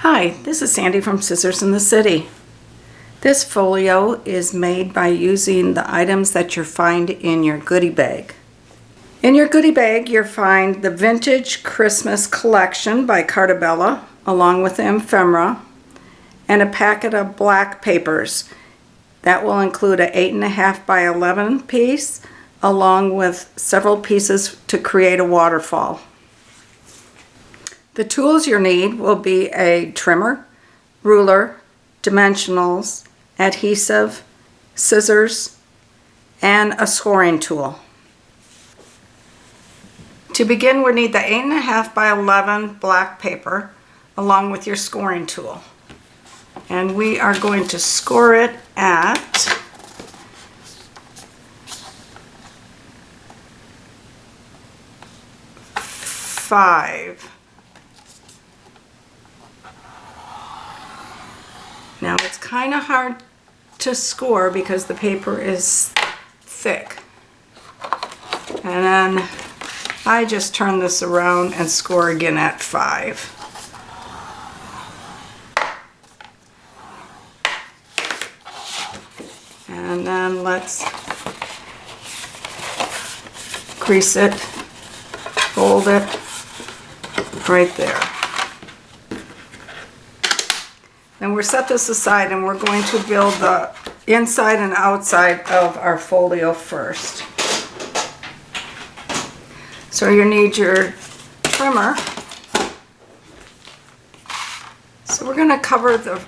Hi, this is Sandy from Scissors in the City. This folio is made by using the items that you find in your goodie bag. In your goodie bag, you'll find the Vintage Christmas Collection by Carta along with the ephemera and a packet of black papers. That will include an 8.5 by 11 piece along with several pieces to create a waterfall. The tools you'll need will be a trimmer, ruler, dimensionals, adhesive, scissors, and a scoring tool. To begin, we need the 8.5 by 11 black paper along with your scoring tool. And we are going to score it at 5. Now it's kind of hard to score because the paper is thick. And then I just turn this around and score again at 5. And then let's crease it, fold it right there. And we'll set this aside and we're going to build the inside and outside of our folio first. So you need your trimmer. So we're going to cover the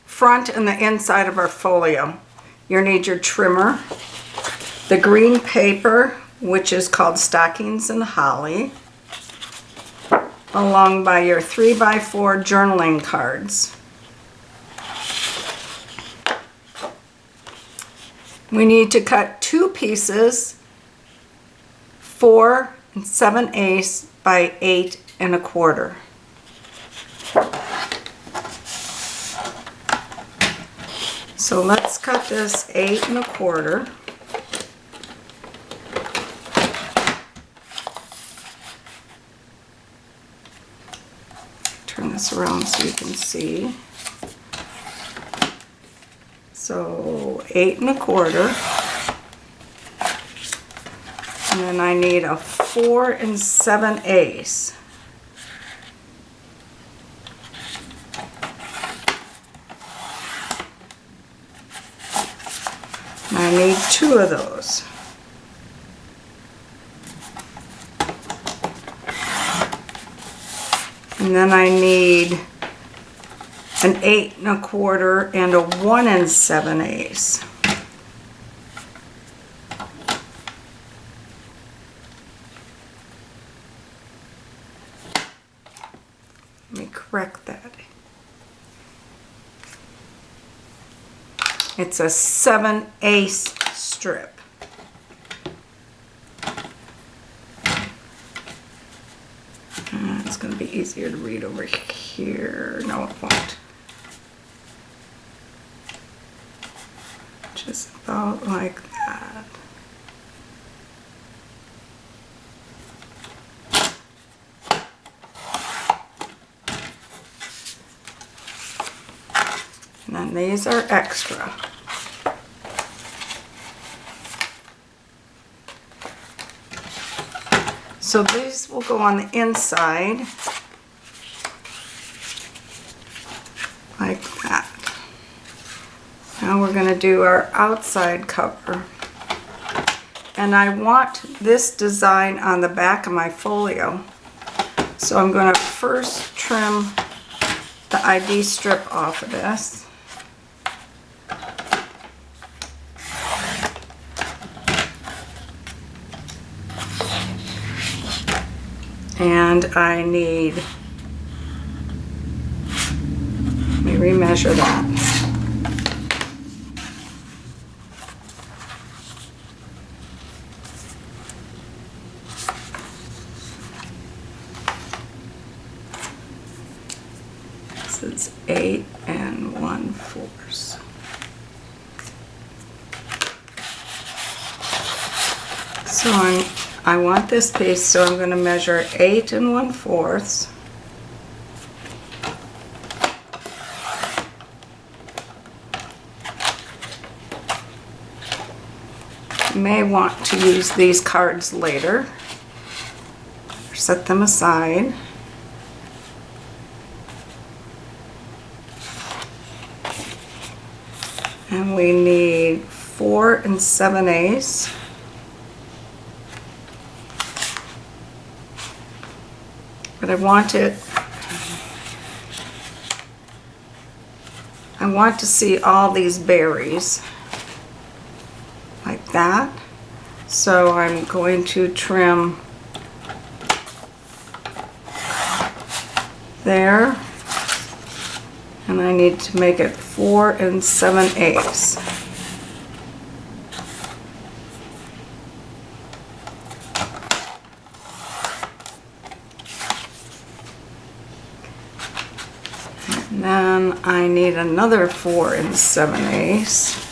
front and the inside of our folio. You'll need your trimmer, the green paper, which is called Stockings and Holly, along by your 3x4 journaling cards. We need to cut 2 pieces, 4 7/8 by 8 1/4. So let's cut this 8 1/4. Turn this around so you can see. So 8 1/4, and then I need a 4 7/8. And I need 2 of those. And then I need an 8 1/4 and a 1 7/8. Let me correct that. It's a 7/8 strip. It's going to be easier to read over here. No, it won't. Just about like that. And then these are extra. So these will go on the inside like that. Now we're going to do our outside cover. And I want this design on the back of my folio. So I'm going to first trim the ID strip off of this. And I need, let me remeasure that. This is 8 1/4. So I want this piece, so I'm going to measure 8 1/4. may want to use these cards later. Set them aside. And we need 4 7/8. But I want to see all these berries like that. So I'm going to trim there, and I need to make it 4 7/8. And then I need another 4 7/8.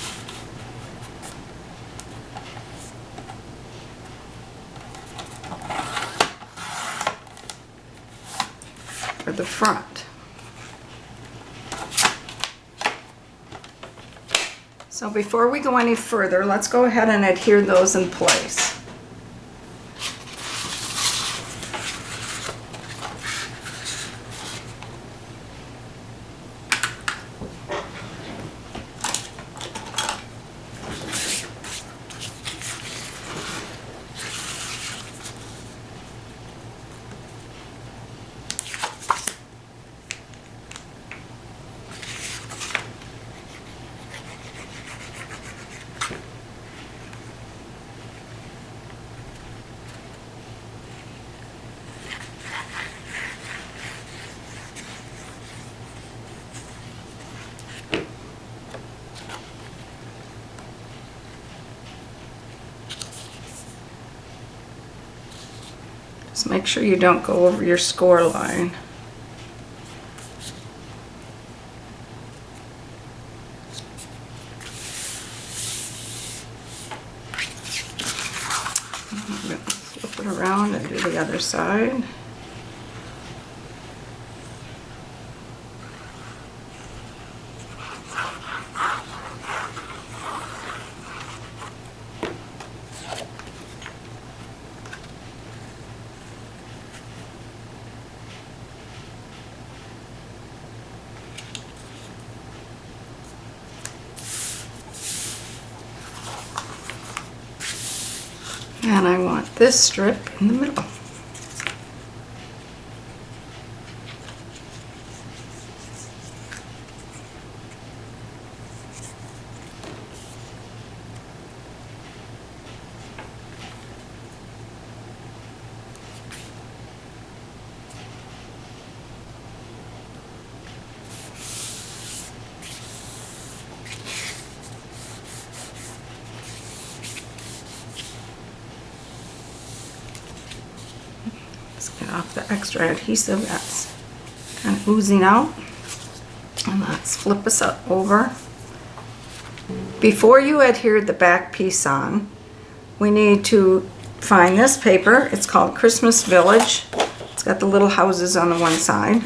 For the front. So before we go any further, let's go ahead and adhere those in place. Just make sure you don't go over your score line. I'm going to flip it around and do the other side. And I want this strip in the middle. Get off the extra adhesive that's kind of oozing out, and let's flip this over. Before you adhere the back piece on, we need to find this paper. It's called Christmas Village. It's got the little houses on the one side.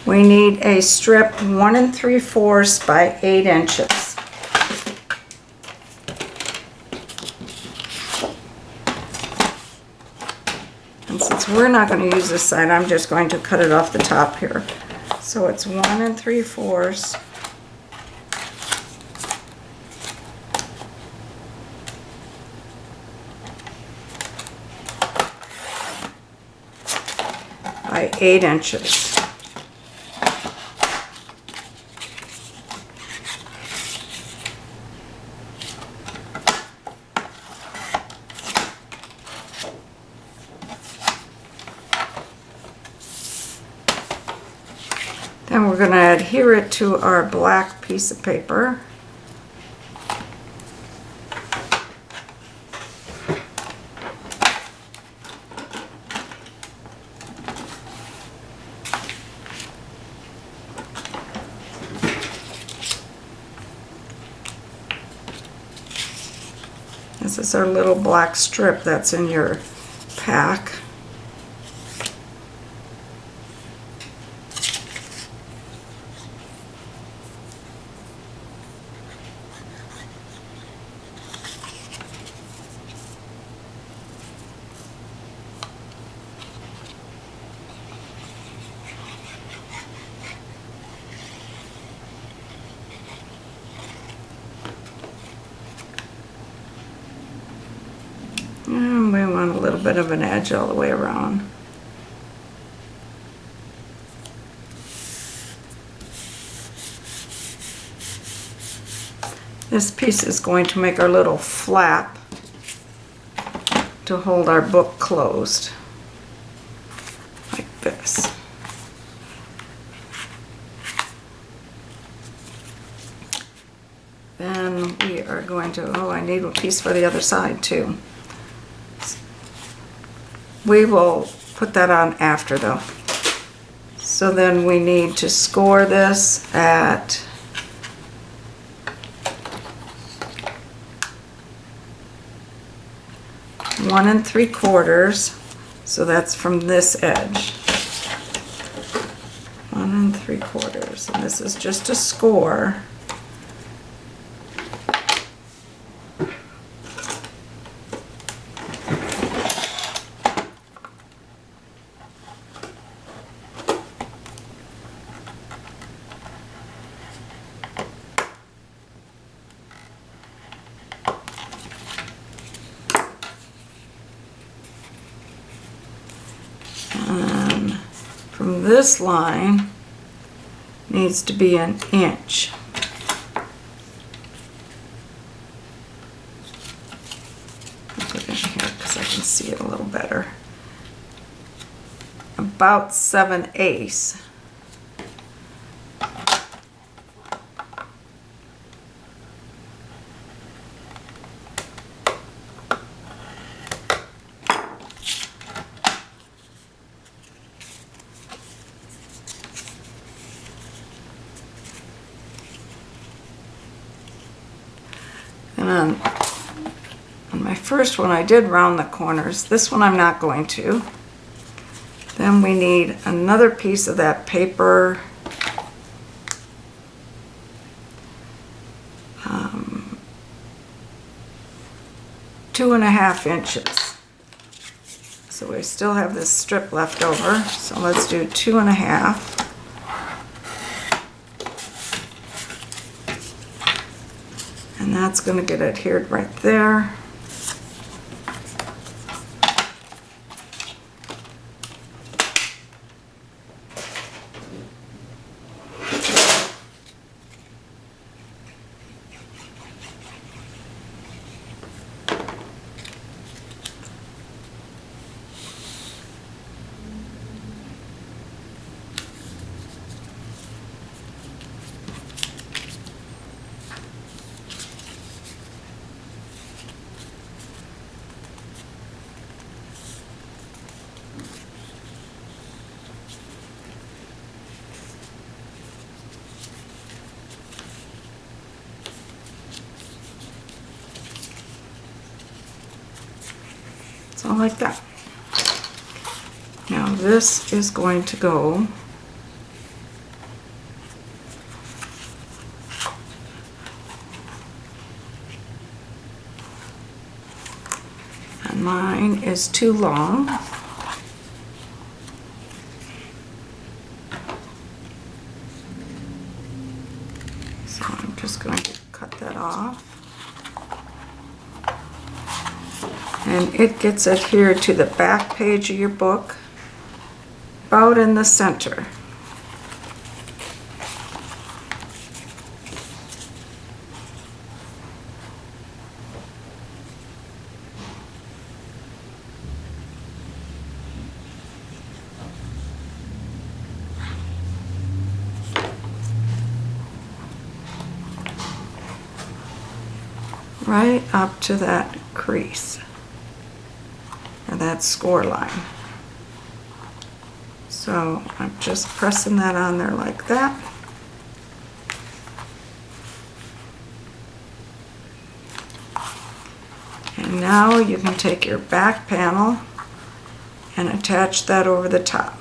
We need a strip 1 3/4 by 8 inches. And since we're not going to use this side, I'm just going to cut it off the top here. So it's 1 3/4 by 8 inches. Then we're going to adhere it to our black piece of paper. This is our little black strip that's in your pack. bit of an edge all the way around. This piece is going to make our little flap to hold our book closed, like this. Then we are going to, oh, I need a piece for the other side too. We will put that on after though. So then we need to score this at 1 3/4, so that's from this edge. 1 3/4, and this is just a score. From this line needs to be 1 inch. I'll put it in here because I can see it a little better. About 7/8. And on my first one I did round the corners. This one I'm not going to. Then we need another piece of that paper. 2.5 inches. So we still have this strip left over. So let's do 2.5. And that's going to get adhered right there. So like that. Now this is going to go and mine is too long. So I'm just going to cut that off. And it gets adhered to the back page of your book, about in the center. Right up to that crease. That score line. So I'm just pressing that on there like that. And now you can take your back panel and attach that over the top.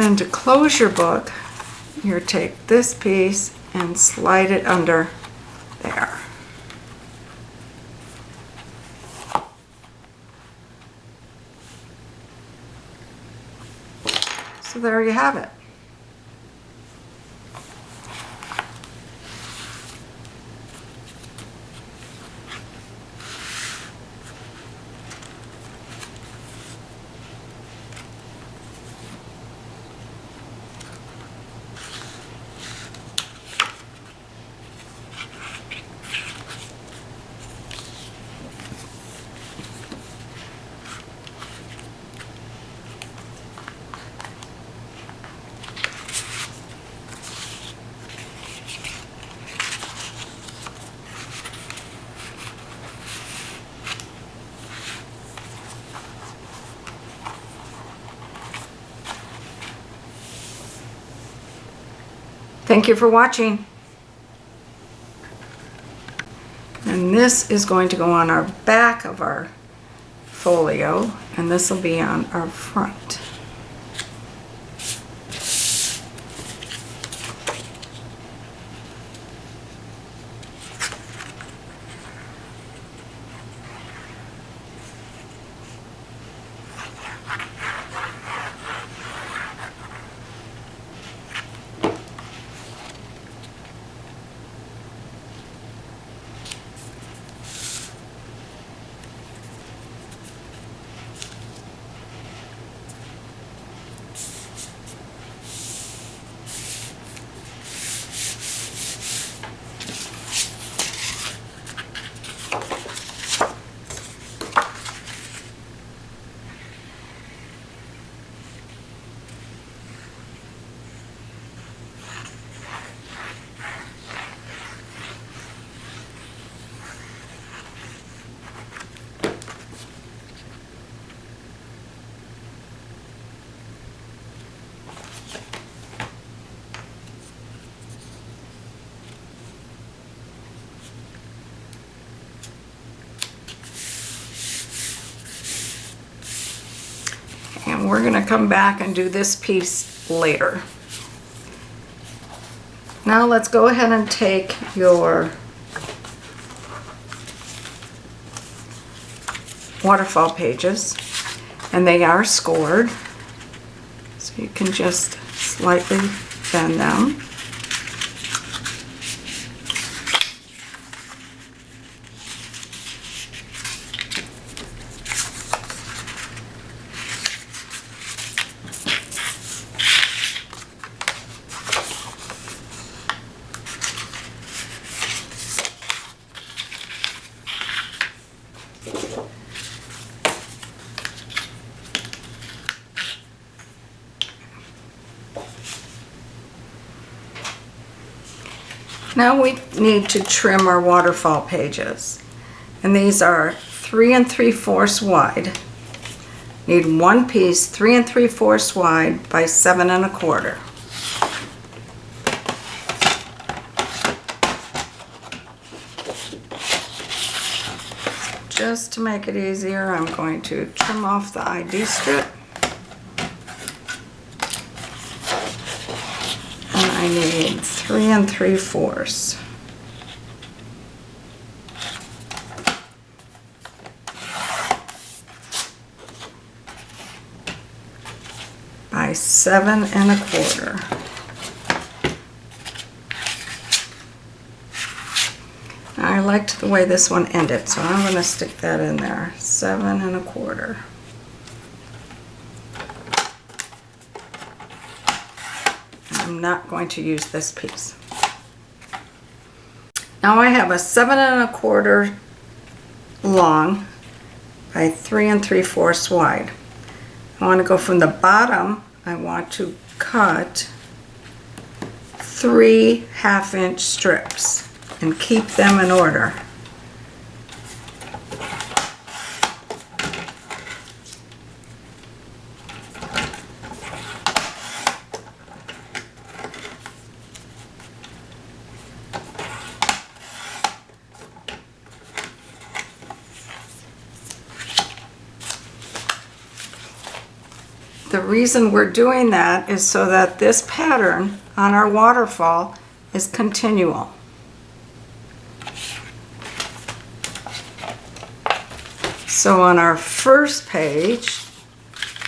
Then to close your book, you take this piece and slide it under there. So there you have it. Thank you for watching. And this is going to go on our back of our folio, and this will be on our front. And we're going to come back and do this piece later. Now let's go ahead and take your waterfall pages, and they are scored, so you can just slightly bend them. Now we need to trim our waterfall pages, and these are 3 3/4 wide. Need one piece 3 3/4 wide by 7 1/4. Just to make it easier, I'm going to trim off the ID strip. And I need 3 3/4. By 7 1/4. I liked the way this one ended, so I'm going to stick that in there. 7 1/4. I'm not going to use this piece. Now I have a 7 1/4 long by 3 3/4 wide. I want to go from the bottom. I want to cut 3 1/2-inch strips and keep them in order. The reason we're doing that is so that this pattern on our waterfall is continual. So on our first page,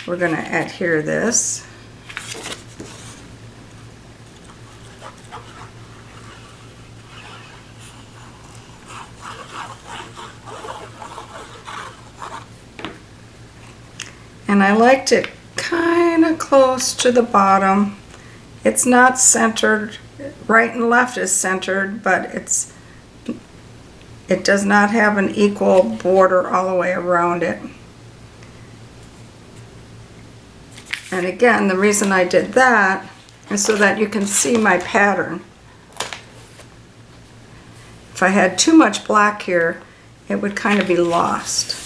we're going to adhere this. And I liked it kind of close to the bottom. It's not centered. Right and left is centered, but it does not have an equal border all the way around it. And again, the reason I did that is so that you can see my pattern. If I had too much black here, it would kind of be lost.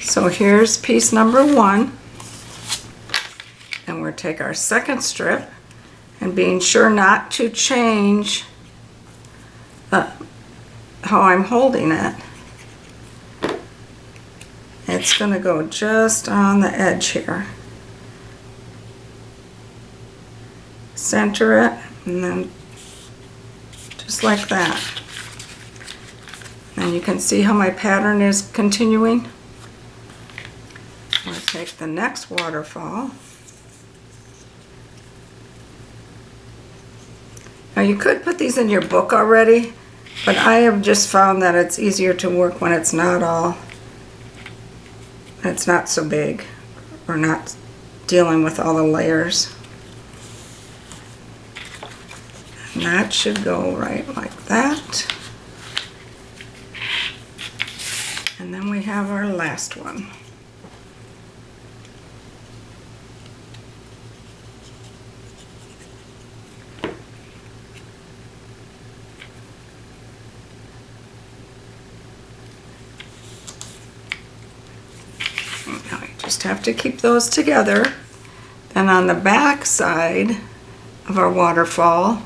So here's piece number 1, and we'll take our second strip, and being sure not to change how I'm holding it, it's going to go just on the edge here. Center it, and then just like that. And you can see how my pattern is continuing. I'm going to take the next waterfall. Now you could put these in your book already, but I have just found that it's easier to work when it's not so big. We're not dealing with all the layers. And that should go right like that. And then we have our last one. Now you just have to keep those together. Then on the back side of our waterfall,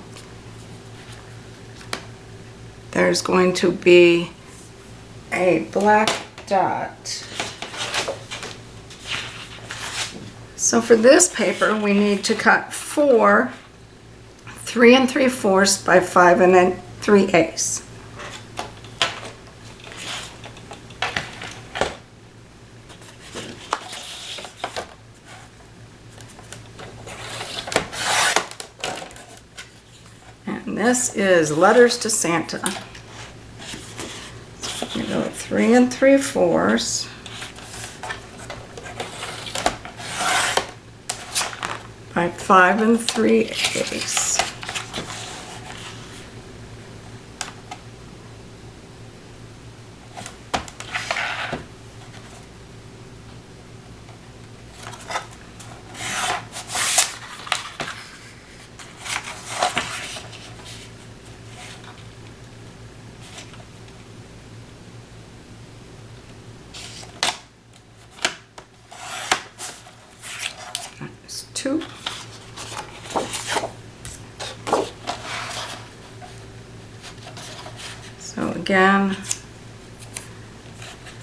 there's going to be a black dot. So for this paper, we need to cut 4 3 3/4 by 5 3/8. And this is Letters to Santa. So you go 3 3/4 by 5 3/8. That's 2. So again,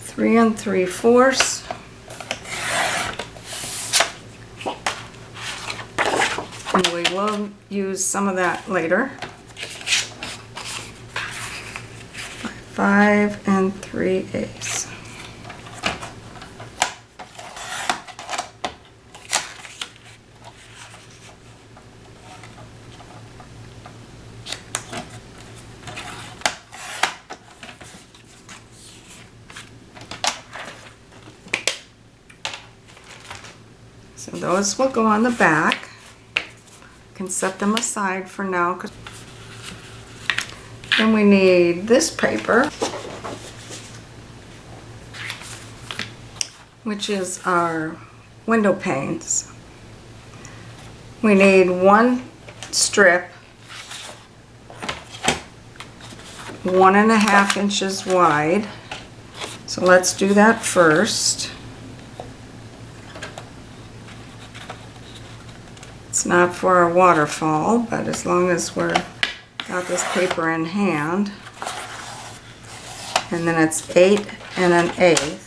3 3/4. And we will use some of that later. 5 3/8. So those will go on the back. Can set them aside for now. Then we need this paper, which is our window panes. We need 1 strip 1.5 inches wide. So let's do that first. It's not for our waterfall, but as long as we're got this paper in hand. And then it's 8 1/8.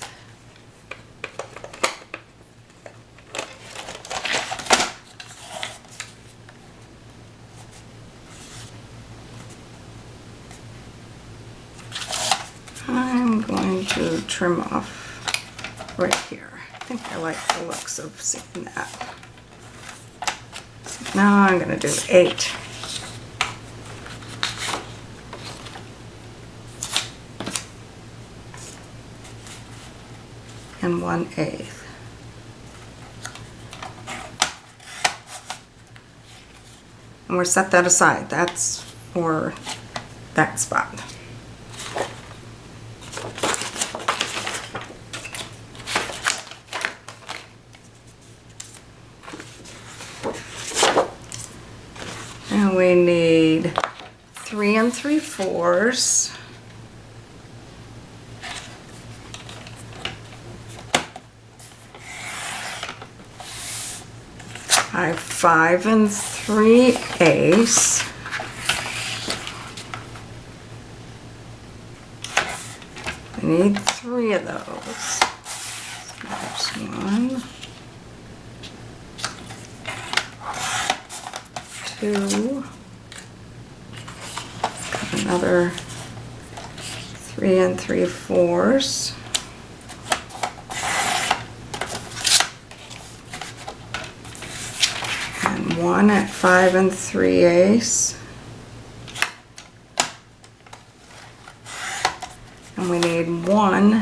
some trim off right here. I think I like the looks of seeing that. Now I'm going to do 8. And 1/8. And we'll set that aside. That's for that spot. And we need 3 3/4. I have 5 3/8. I need 3 of those. There's 1, 2, another 3 3/4. And 1 at 5 3/8. And we need 1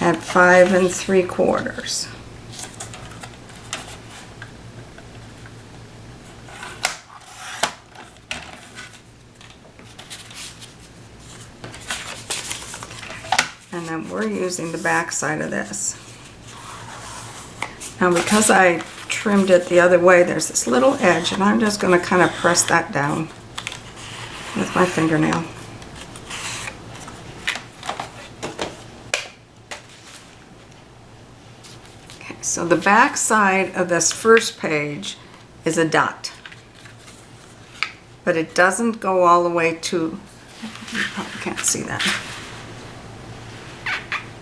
at 5 3/4. And then we're using the back side of this. Now because I trimmed it the other way, there's this little edge, and I'm just going to kind of press that down with my fingernail. Okay, so the back side of this first page is a dot, but it doesn't go all the way to, you probably can't see that.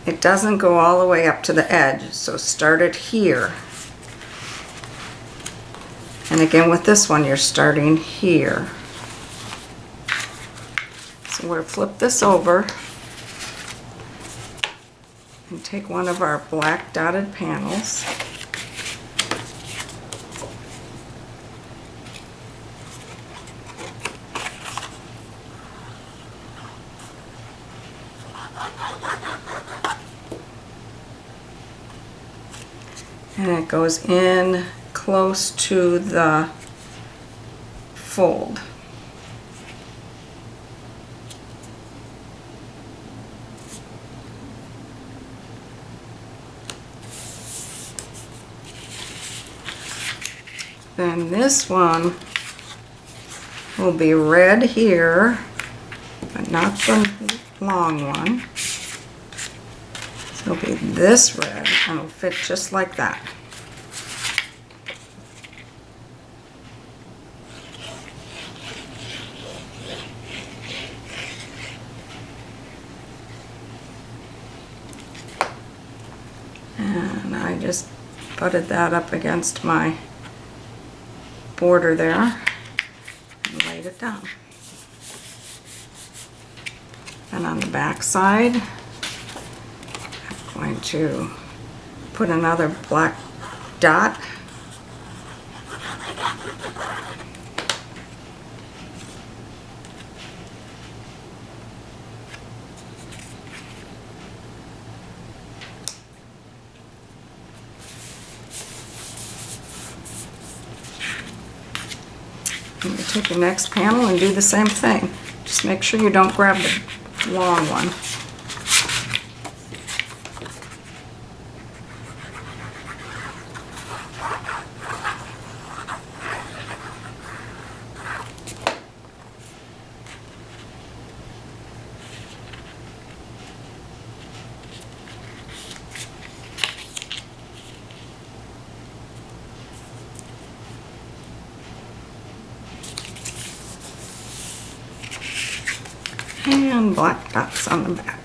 It doesn't go all the way up to the edge, so start it here. And again with this one, you're starting here. So we'll flip this over and take one of our black dotted panels. And it goes in close to the fold. Then this one will be red here, but not the long one. So it'll be this red, and it'll fit just like that. And I just butted that up against my border there and laid it down. And on the back side, I'm going to put another black dot. And you take the next panel and do the same thing. Just make sure you don't grab the long one. And black dots on the back.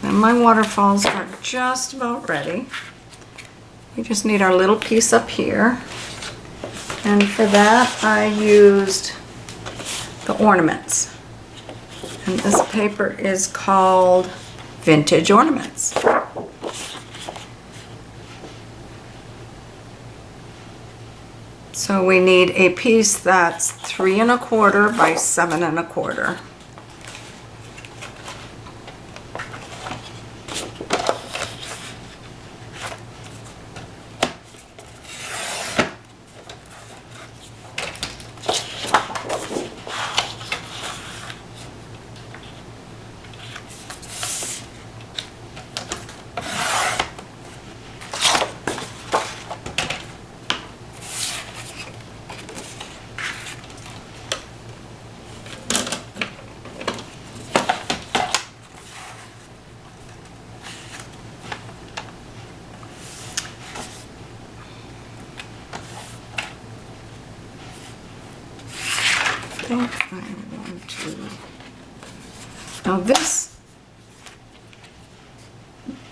And my waterfalls are just about ready. We just need our little piece up here. And for that, I used the ornaments. And this paper is called Vintage Ornaments. So we need a piece that's 3 1/4 by 7 1/4. Now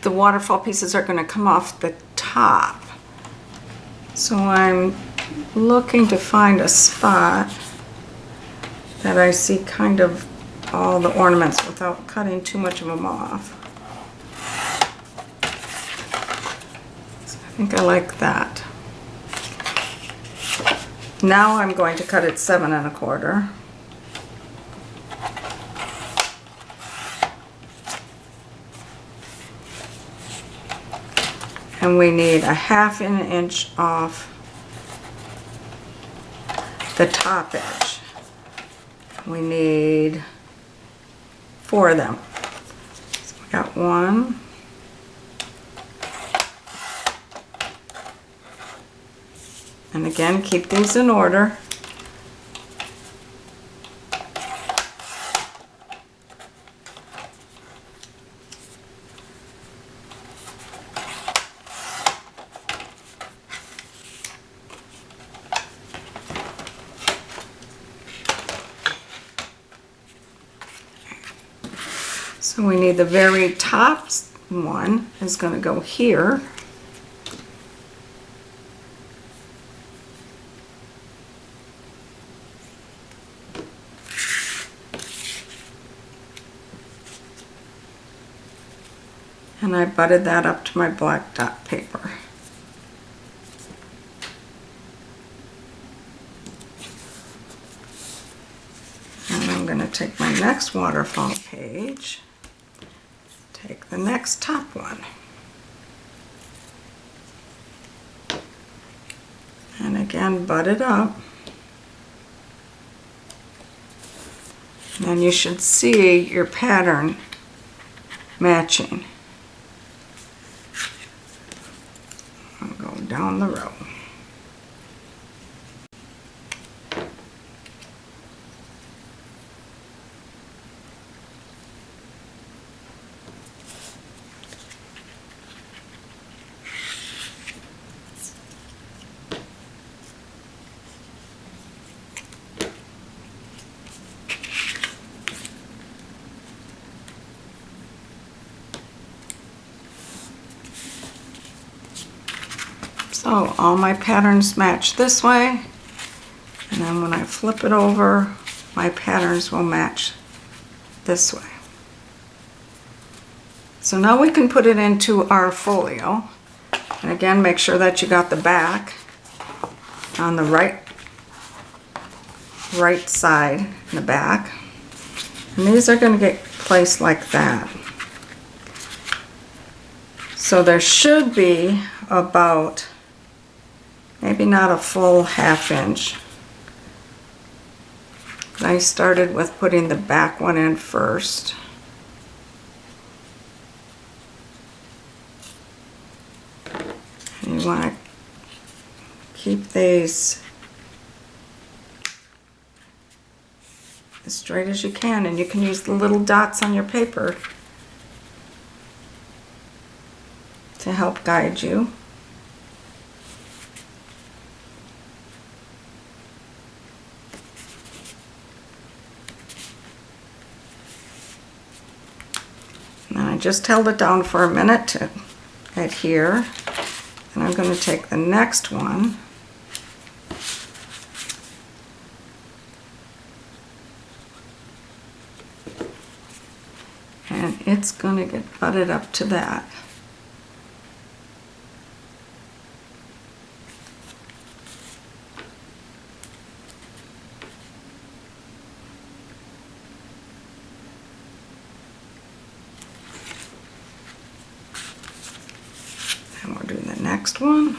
the waterfall pieces are going to come off the top. So I'm looking to find a spot that I see kind of all the ornaments without cutting too much of them off. So I think I like that. Now I'm going to cut it 7 1/4. And we need a 1/2 inch off the top edge. We need 4 of them. So we got 1. And again, keep these in order. So we need the very top one is going to go here. And I butted that up to my black dot paper. And I'm going to take my next waterfall page, take the next top one, and again butt it up. And then you should see your pattern matching. Down the row. So all my patterns match this way, and then when I flip it over, my patterns will match this way. So now we can put it into our folio. And again, make sure that you got the back on the right side in the back. And these are going to get placed like that. So there should be about maybe not a full 1/2 inch. I started with putting the back one in first. And you want to keep these as straight as you can, and you can use the little dots on your paper to help guide you. And then I just held it down for a minute to adhere. And I'm going to take the next one and it's going to get butted up to that. And we'll do the next one.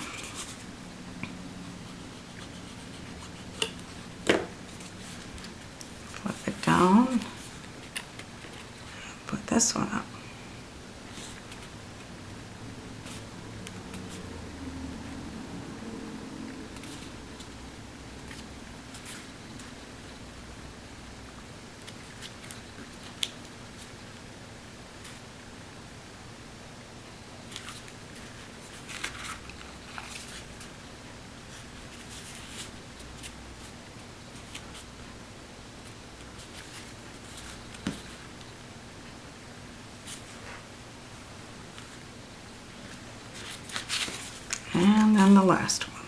Flip it down. Put this one up. And then the last one.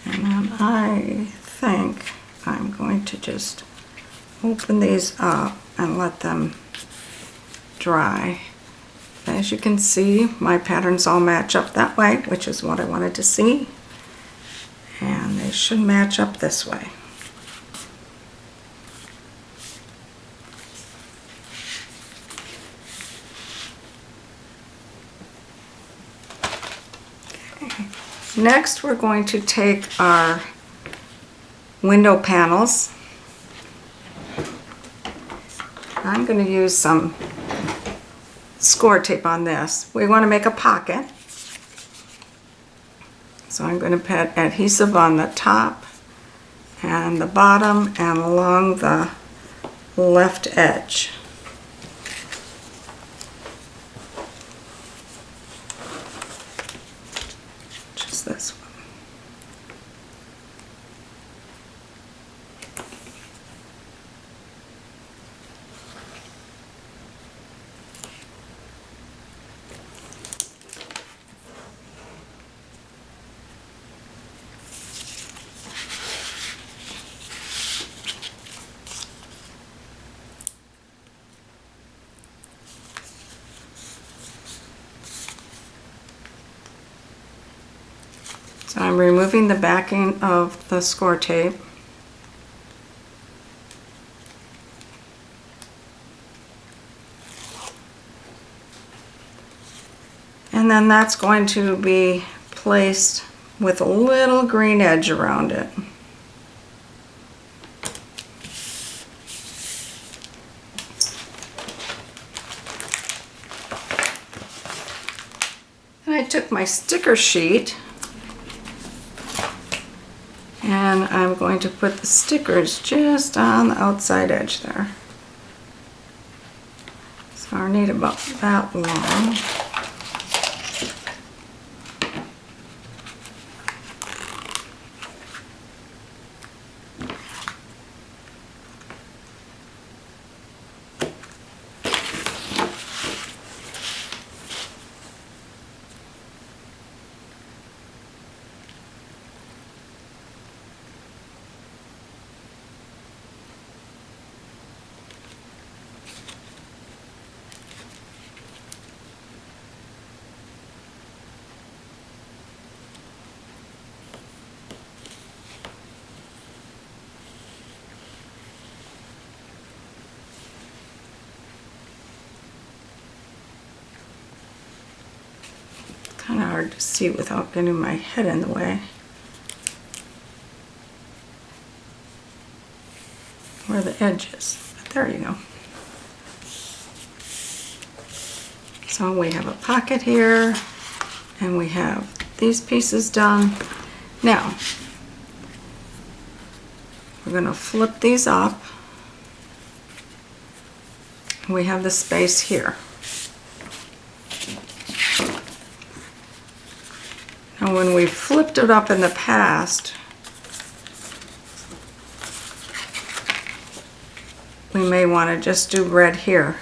And then I think I'm going to just open these up and let them dry. As you can see, my patterns all match up that way, which is what I wanted to see. And they should match up this way. Okay. Next, we're going to take our window panels. I'm going to use some score tape on this. We want to make a pocket. So I'm going to put adhesive on the top and the bottom and along the left edge. Just this one. So I'm removing the backing of the score tape. And then that's going to be placed with a little green edge around it. And I took my sticker sheet and I'm going to put the stickers just on the outside edge there. So I need about that long. Kind of hard to see without getting my head in the way. Where the edge is. But there you go. So we have a pocket here, and we have these pieces done. Now, We're going to flip these up. We have the space here. Now when we flipped it up in the past, we may want to just do red here.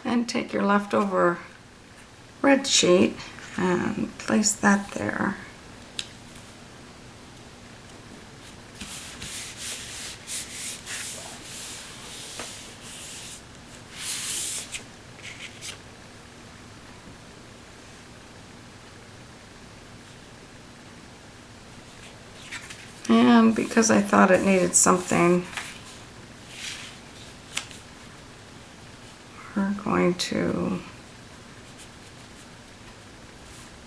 And take your leftover red sheet and place that there. And because I thought it needed something, we're going to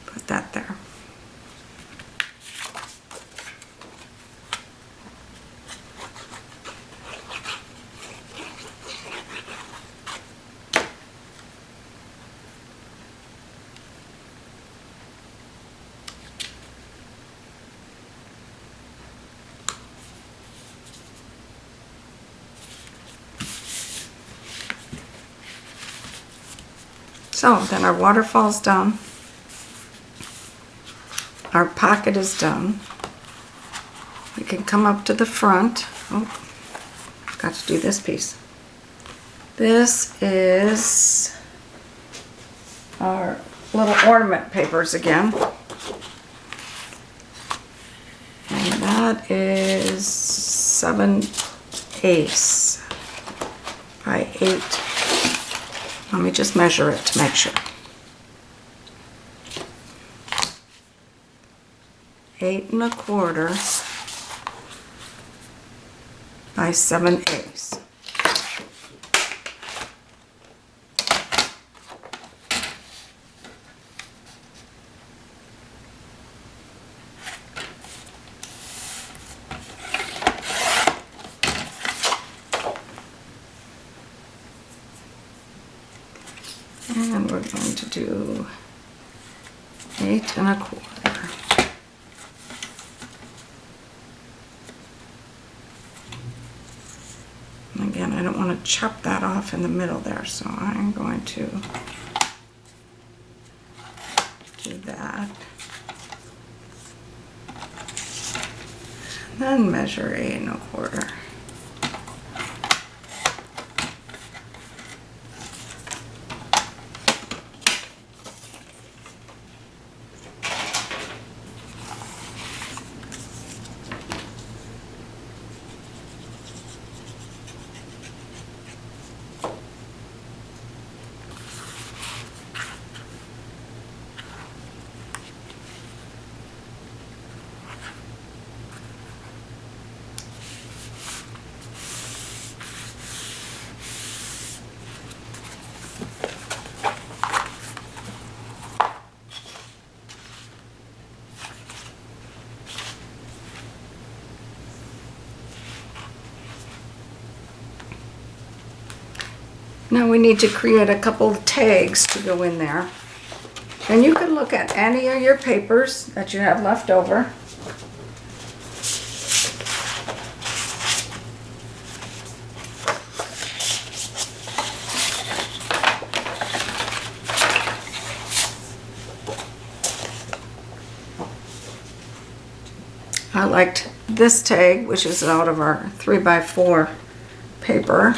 put that there. So then our waterfall's done. Our pocket is done. We can come up to the front. Oh, forgot to do this piece. This is our little ornament papers again. And that is 7/8 by 8. Let me just measure it to make sure. 8 1/4 by 7/8. And we're going to do 8 1/4. And again, I don't want to chop that off in the middle there, so I'm going to do that. And then measure 8 1/4. Now we need to create a couple of tags to go in there. And you can look at any of your papers that you have left over. I liked this tag, which is out of our 3x4 paper.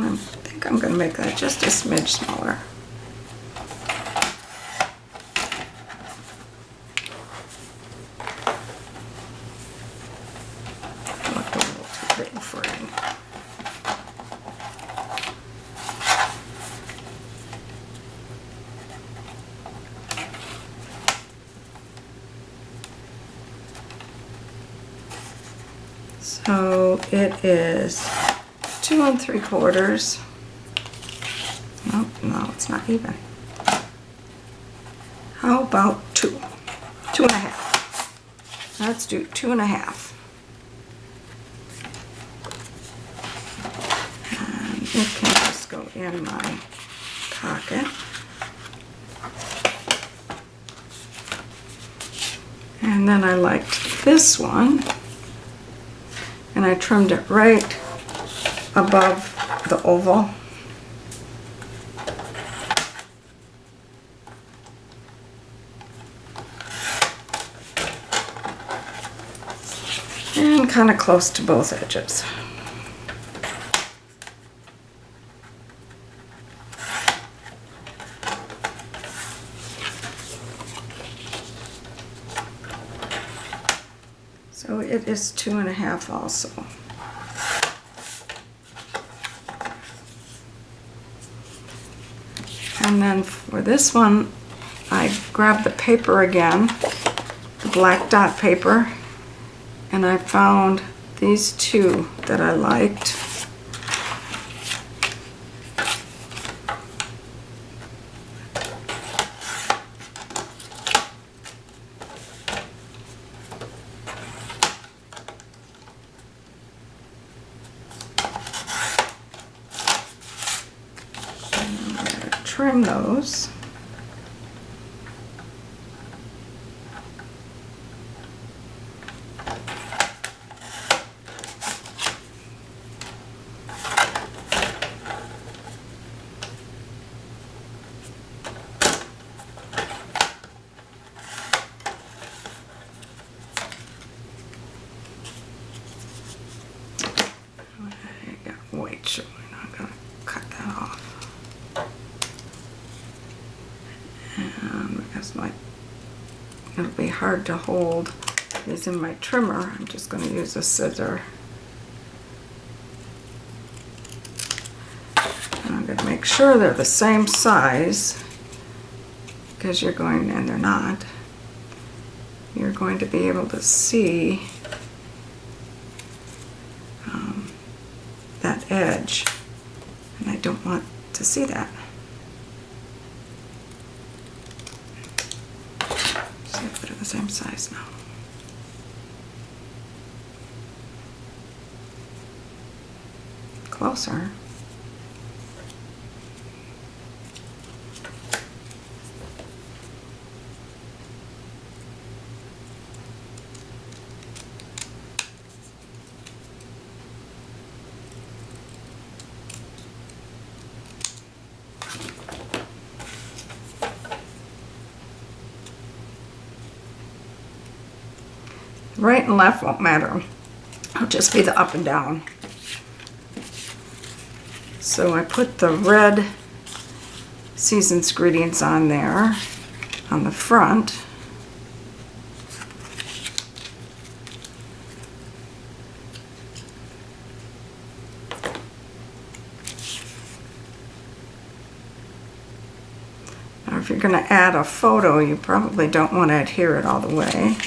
I think I'm going to make that just a smidge smaller. Looked a little too big for it. So it is 2 3/4. Nope, no, it's not even. How about 2? 2 1/2. Let's do 2 1/2. And it can just go in my pocket. And then I liked this one, and I trimmed it right above the oval. And kind of close to both edges. So it is 2 1/2 also. And then for this one, I grabbed the paper again, the black dot paper, and I found these two that I liked. Trim those. I got white showing. I'm going to cut that off. Because it'll be hard to hold these in my trimmer. I'm just going to use a scissor. And I'm going to make sure they're the same size, because you're going, and they're not, you're going to be able to see that edge, and I don't want to see that. So I put it the same size now. Closer. Right and left won't matter. It'll just be the up and down. So I put the red Season's Greetings on there on the front. Now if you're going to add a photo, you probably don't want to adhere it all the way.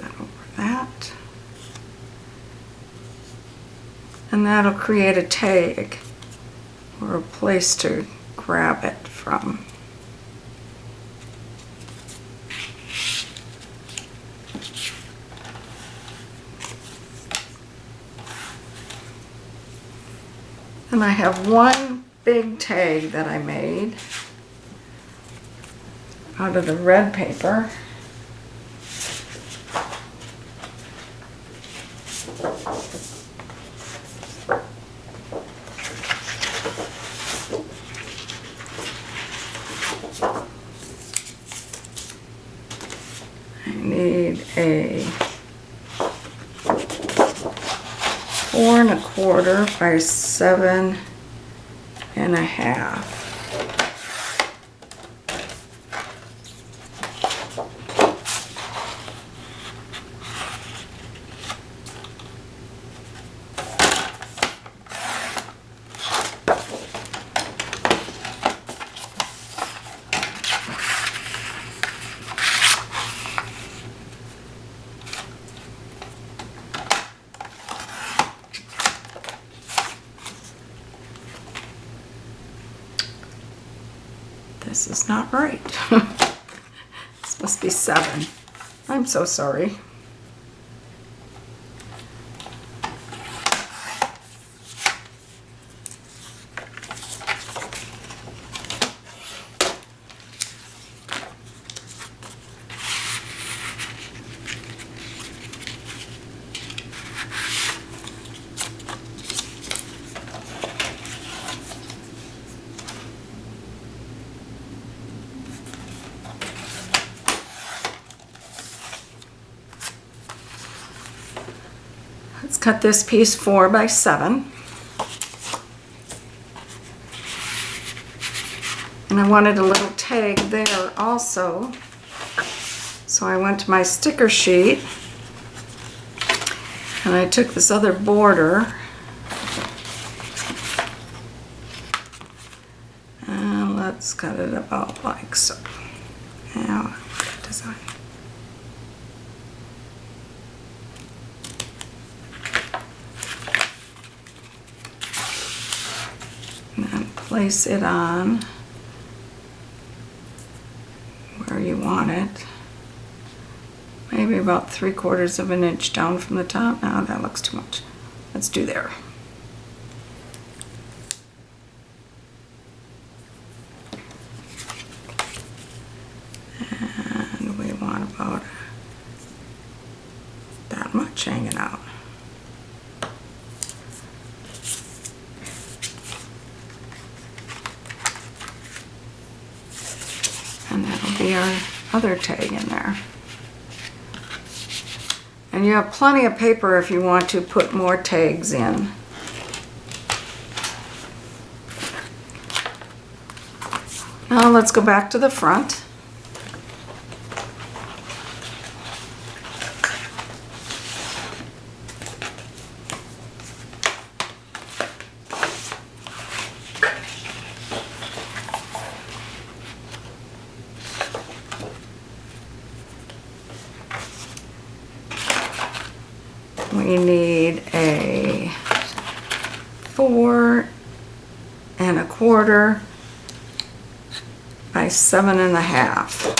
that over that. And that'll create a tag or a place to grab it from. And I have one big tag that I made out of the red paper. I need a 4 1/4 by 7 1/2. This is not right. This must be 7. I'm so sorry. Let's cut this piece 4 by 7. And I wanted a little tag there also. So I went to my sticker sheet and I took this other border and let's cut it about like so. Now, design. And then place it on where you want it. Maybe about 3/4 of an inch down from the top. No, that looks too much. Let's do there. And we want about that much hanging out. And that'll be our other tag in there. And you have plenty of paper if you want to put more tags in. Now let's go back to the front. We need a 4 1/4 by 7 1/2.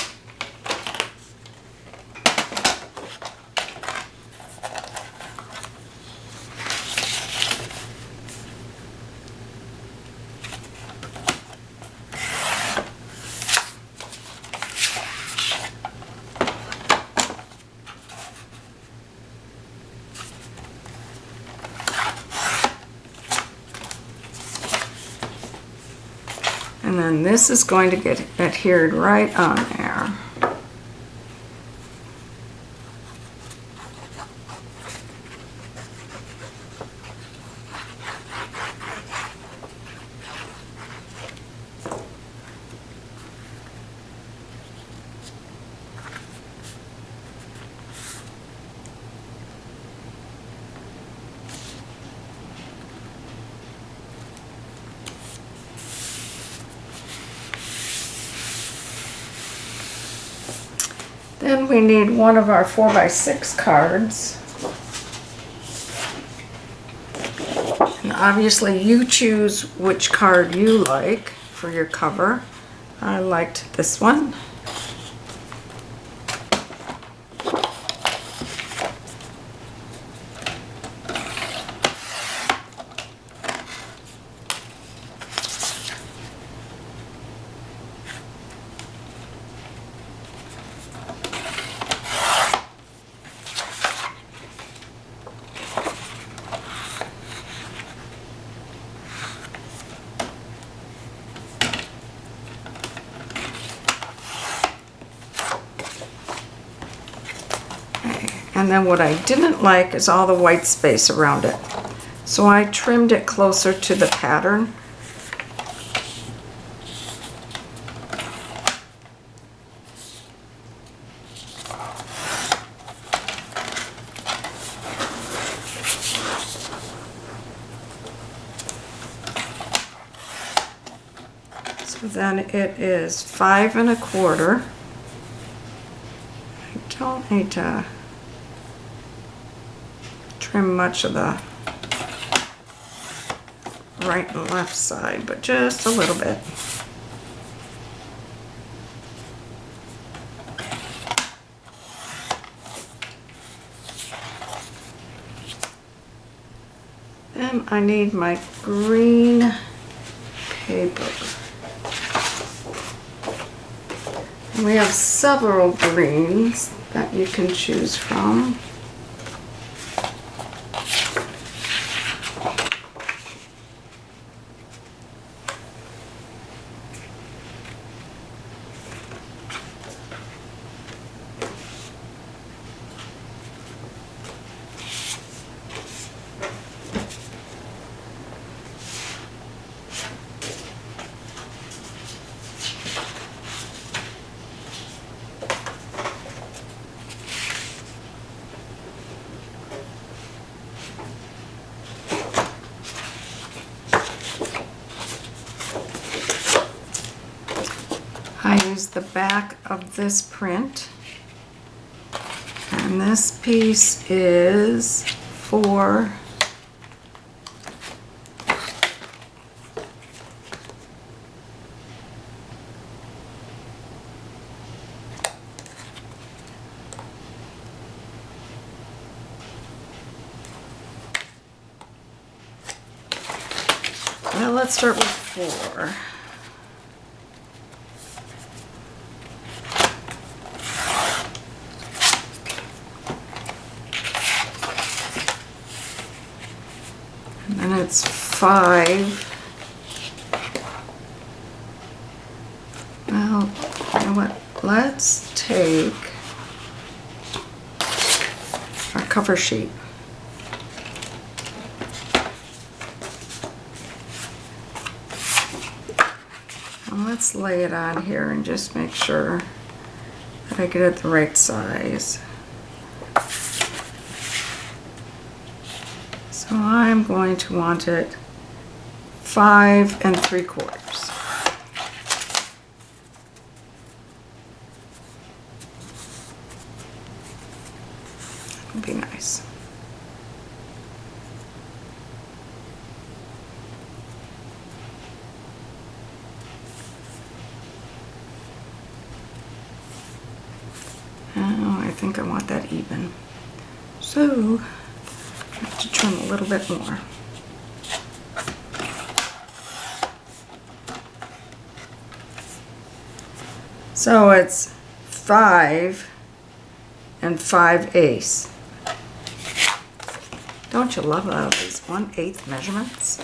And then this is going to get adhered right on there. Then we need one of our 4x6 cards. And obviously you choose which card you like for your cover. I liked this one. And then what I didn't like is all the white space around it. So I trimmed it closer to the pattern. So then it is 5 1/4. I don't need to trim much of the right and left side, but just a little bit. Then I need my green paper. And we have several greens that you can choose from. I use the back of this print, and this piece is for well, let's start with 4. And it's 5. Well, you know what? Let's take our cover sheet. And let's lay it on here and just make sure that I get it the right size. So I'm going to want it 5 3/4. That would be nice. Oh, I think I want that even. So I have to trim a little bit more. So it's 5 5/8. Don't you love all these 1/8 measurements?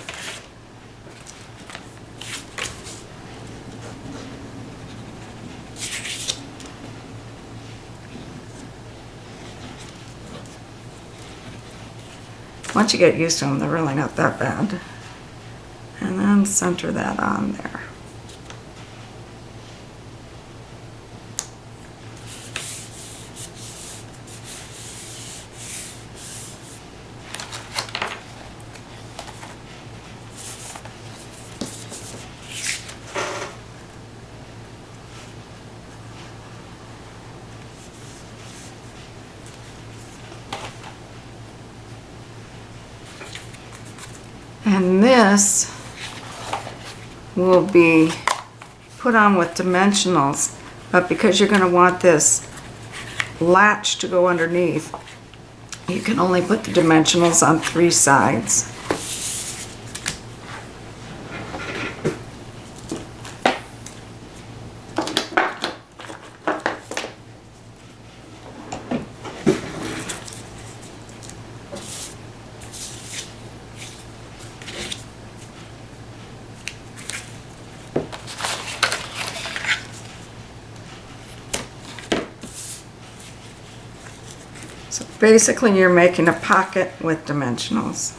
Once you get used to them, they're really not that bad. And then center that on there. And this will be put on with dimensionals, but because you're going to want this latch to go underneath, you can only put the dimensionals on 3 sides. So basically you're making a pocket with dimensionals.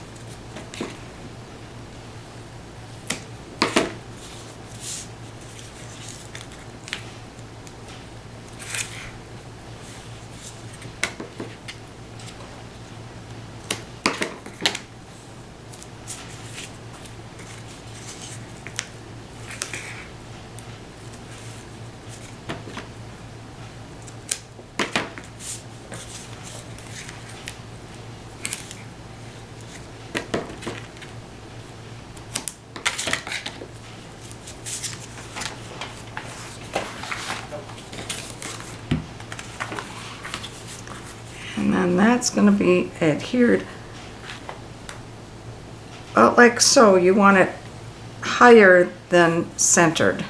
And then that's going to be adhered about like so. You want it higher than centered.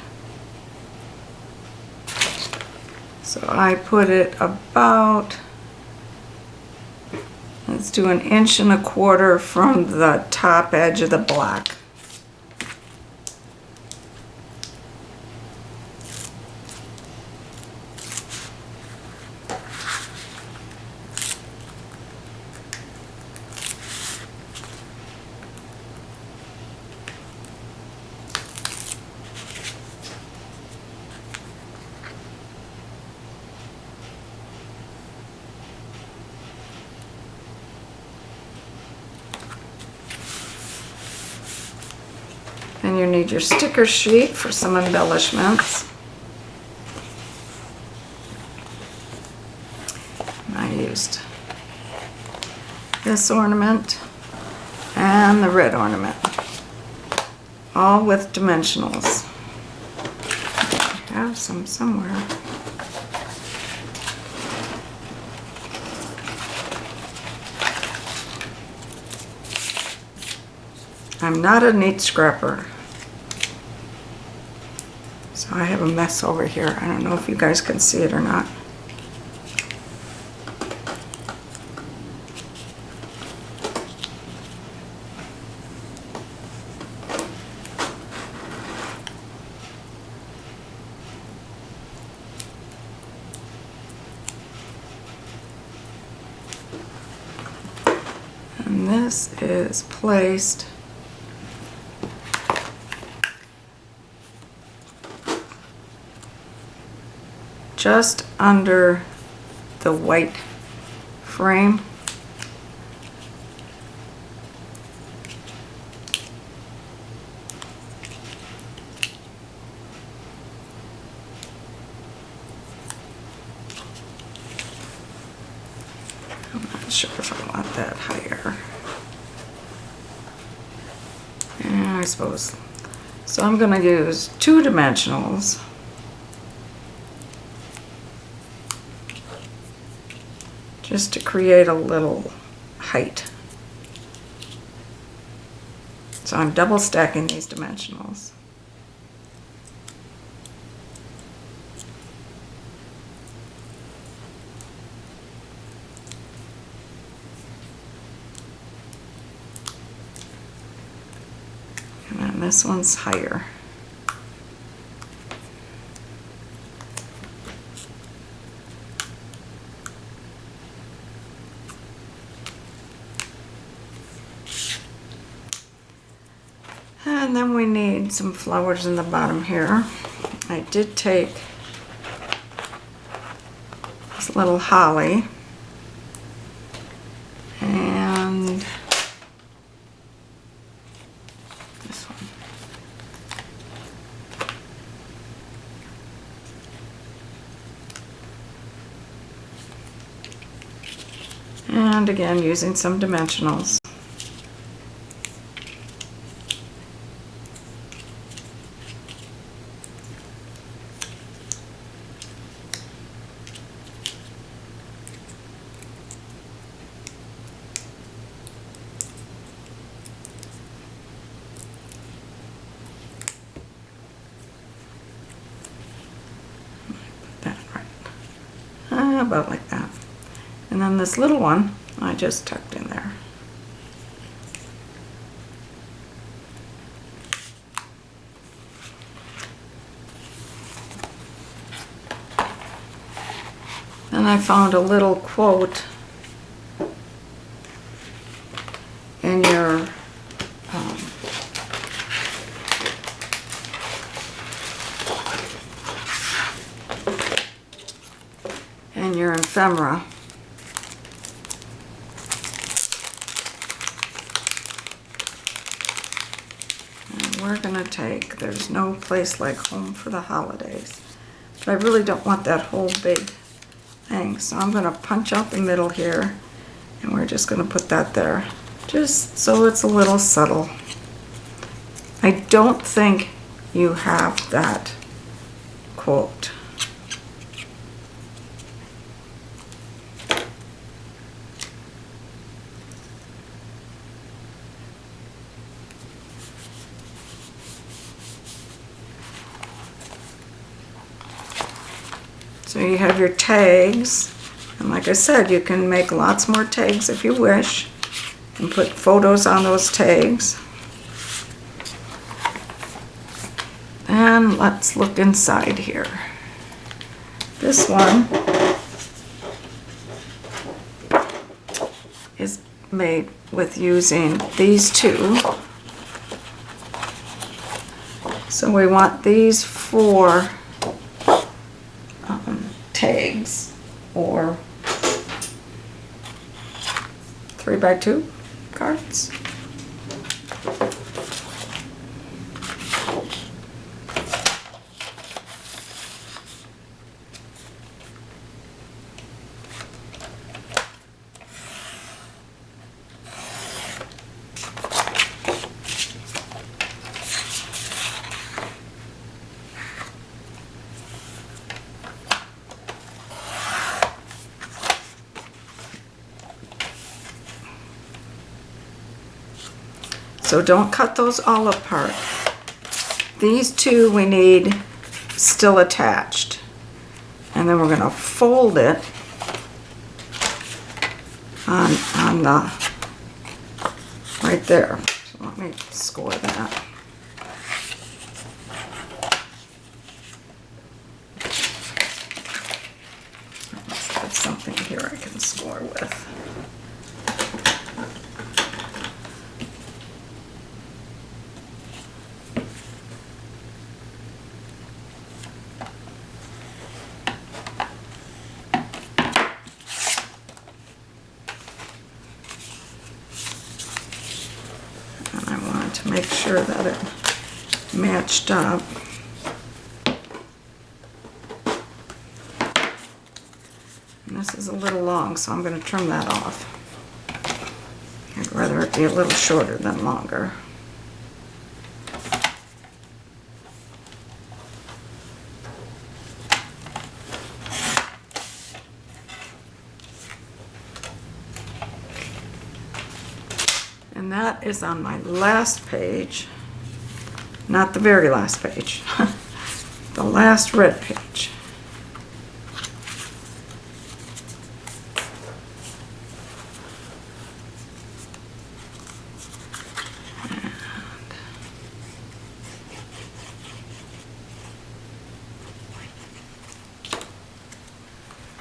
So I put it about, let's do 1 1/4 inches from the top edge of the block. And you need your sticker sheet for some embellishments. I used this ornament and the red ornament, all with dimensionals. I have some somewhere. I'm not a neat scrapper, so I have a mess over here. I don't know if you guys can see it or not. And this is placed just under the white frame. I'm not sure if I want that higher. Yeah, I suppose. So I'm going to use 2 dimensionals. Just to create a little height. So I'm double stacking these dimensionals. And then this one's higher. And then we need some flowers in the bottom here. I did take this little holly and this one. And again, using some dimensionals. about like that. And then this little one I just tucked in there. Then I found a little quote in your ephemera. And we're gonna take There's No Place Like Home for the Holidays. But I really don't want that whole big thing, so I'm gonna punch out the middle here, and we're just gonna put that there, just so it's a little subtle. I don't think you have that quote. So you have your tags, and like I said, you can make lots more tags if you wish, and put photos on those tags. And let's look inside here. This one is made with using these two. So we want these 4 tags, or 3x2 cards. So don't cut those all apart. These two we need still attached. And then we're going to fold it on the right there. So let me score that. Let's have something here I can score with. To make sure that it matched up. And this is a little long, so I'm going to trim that off. I'd rather it be a little shorter than longer. And that is on my last page, not the very last page, the last red page.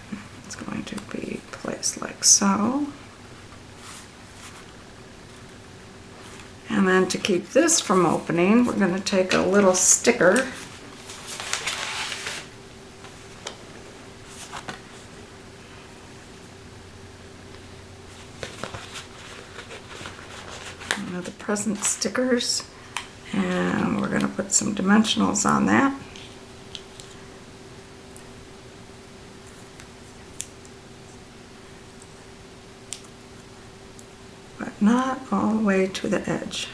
And it's going to be placed like so. And then to keep this from opening, we're going to take a little sticker one of the present stickers, and we're going to put some dimensionals on that. But not all the way to the edge.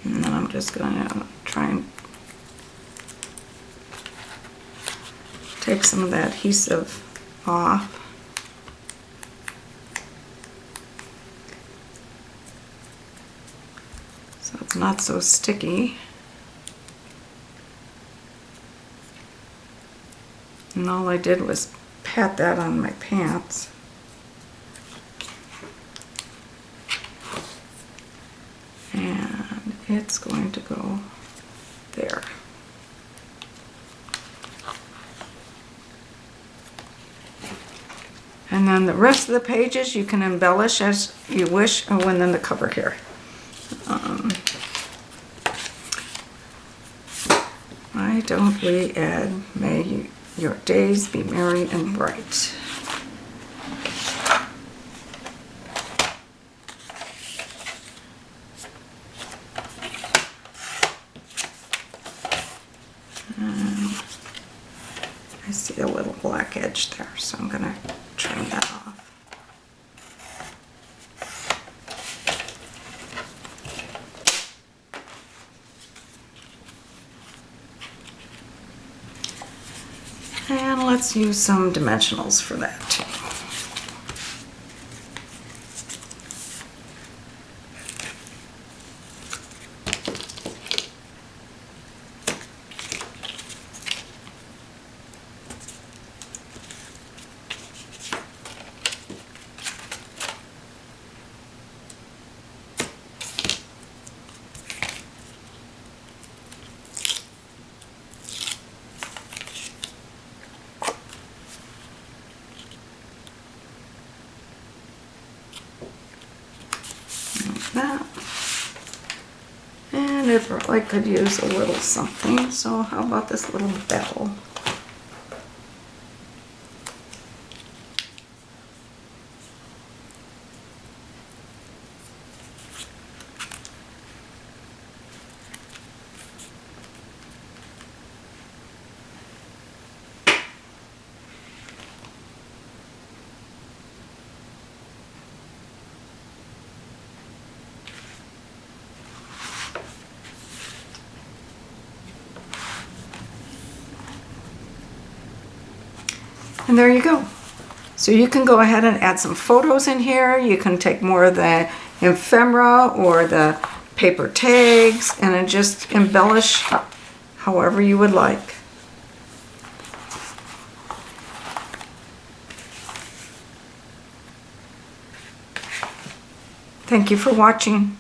And then I'm just going to try and take some of that adhesive off. So it's not not so sticky. And all I did was pat that on my pants. And it's going to go there. And then the rest of the pages you can embellish as you wish. Oh, and then the cover here. Why don't we add, may your days be merry and bright. I see a little black edge there, so I'm going to trim that off. And let's use some dimensionals for that too. That. And it probably could use a little something, so how about this little bell? And there you go. So you can go ahead and add some photos in here. You can take more of the ephemera or the paper tags and then just embellish however you would like. Thank you for watching.